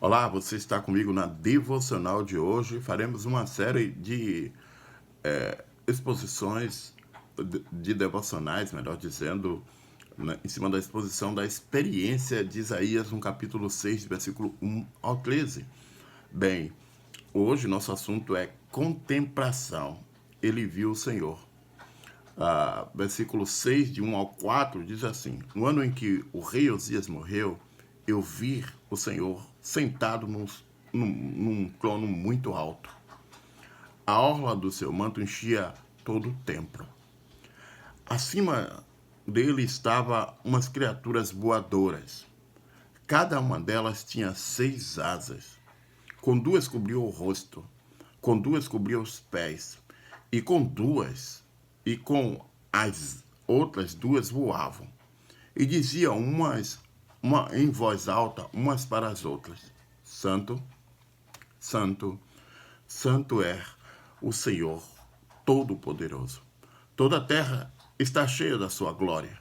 Olá, você está comigo na devocional de hoje. Faremos uma série de exposições, de devocionais, melhor dizendo, em cima da exposição da experiência de Isaías no capítulo 6, versículo 1 ao 13. Bem, hoje nosso assunto é contemplação. Ele viu o Senhor. Versículo 6, de 1 ao 4, diz assim: No ano em que o rei Osias morreu, eu vi o Senhor sentado num trono muito alto. A orla do seu manto enchia todo o templo. Acima dele estavam umas criaturas voadoras. Cada uma delas tinha 6 asas. Com 2 cobriu o rosto, com 2 cobriu os pés, e com as outras 2 voavam. E diziam em voz alta umas para as outras: Santo, Santo, Santo é o Senhor Todo-Poderoso. Toda a terra está cheia da sua glória.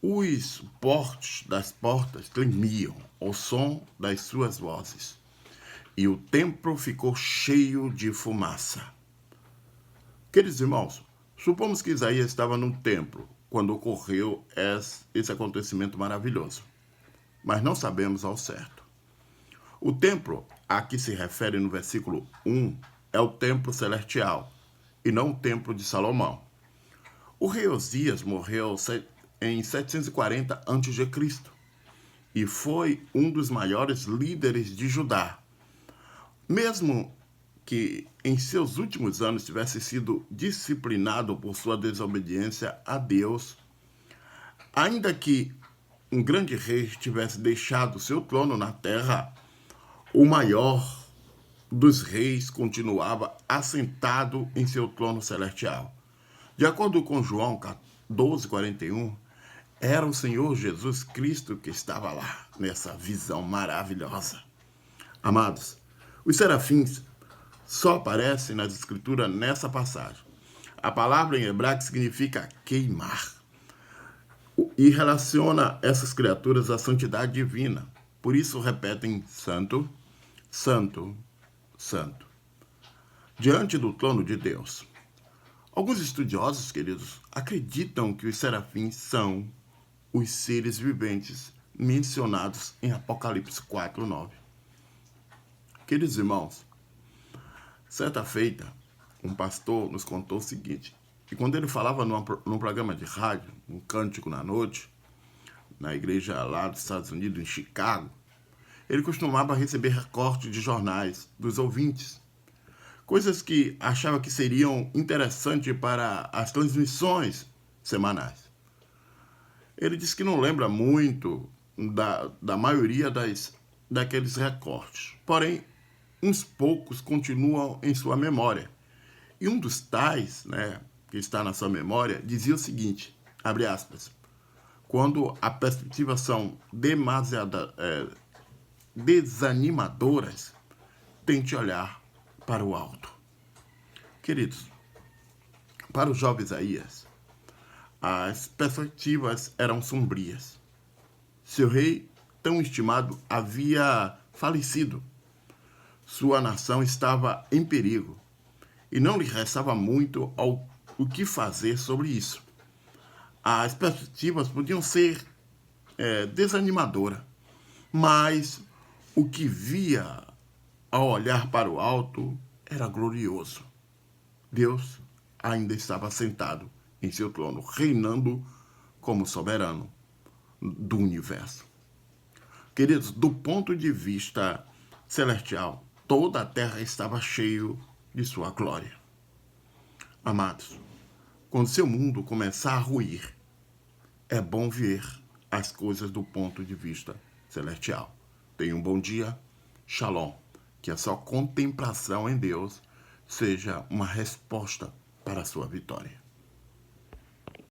Os portes das portas tremiam ao som das suas vozes, e o templo ficou cheio de fumaça. Queridos irmãos, supomos que Isaías estava no templo quando ocorreu esse acontecimento maravilhoso, mas não sabemos ao certo. O templo a que se refere no versículo 1 é o templo celestial e não o templo de Salomão. O rei Osias morreu em 740 a.C. e foi um dos maiores líderes de Judá. Mesmo que em seus últimos anos tivesse sido disciplinado por sua desobediência a Deus, ainda que um grande rei tivesse deixado seu trono na terra, o maior dos reis continuava assentado em seu trono celestial. De acordo com João 12:41, era o Senhor Jesus Cristo que estava lá, nessa visão maravilhosa. Amados, os serafins só aparecem nas escrituras nessa passagem. A palavra em hebraico significa queimar e relaciona essas criaturas à santidade divina. Por isso repetem santo, santo, santo, diante do trono de Deus. Alguns estudiosos, queridos, acreditam que os serafins são os seres viventes mencionados em Apocalipse 4:9. Queridos irmãos, certa feita, um pastor nos contou o seguinte, que quando ele falava num programa de rádio, um cântico na noite, na igreja lá dos Estados Unidos, em Chicago, ele costumava receber recortes de jornais dos ouvintes, coisas que achava que seriam interessantes para as transmissões semanais. Ele disse que não lembra muito da maioria daqueles recortes, porém, uns poucos continuam em sua memória. E um dos tais, que está na sua memória, dizia o seguinte, abre aspas, quando as perspectivas são desanimadoras, tente olhar para o alto. Queridos, para o jovem Isaías, as perspectivas eram sombrias. Seu rei, tão estimado, havia falecido. Sua nação estava em perigo e não lhe restava muito o que fazer sobre isso. As perspectivas podiam ser desanimadoras, mas o que via ao olhar para o alto era glorioso. Deus ainda estava sentado em seu trono, reinando como soberano do universo. Queridos, do ponto de vista celestial, toda a terra estava cheia de sua glória. Amados, quando seu mundo começar a ruir, é bom ver as coisas do ponto de vista celestial. Tenha um bom dia, shalom, que a sua contemplação em Deus seja uma resposta para a sua vitória.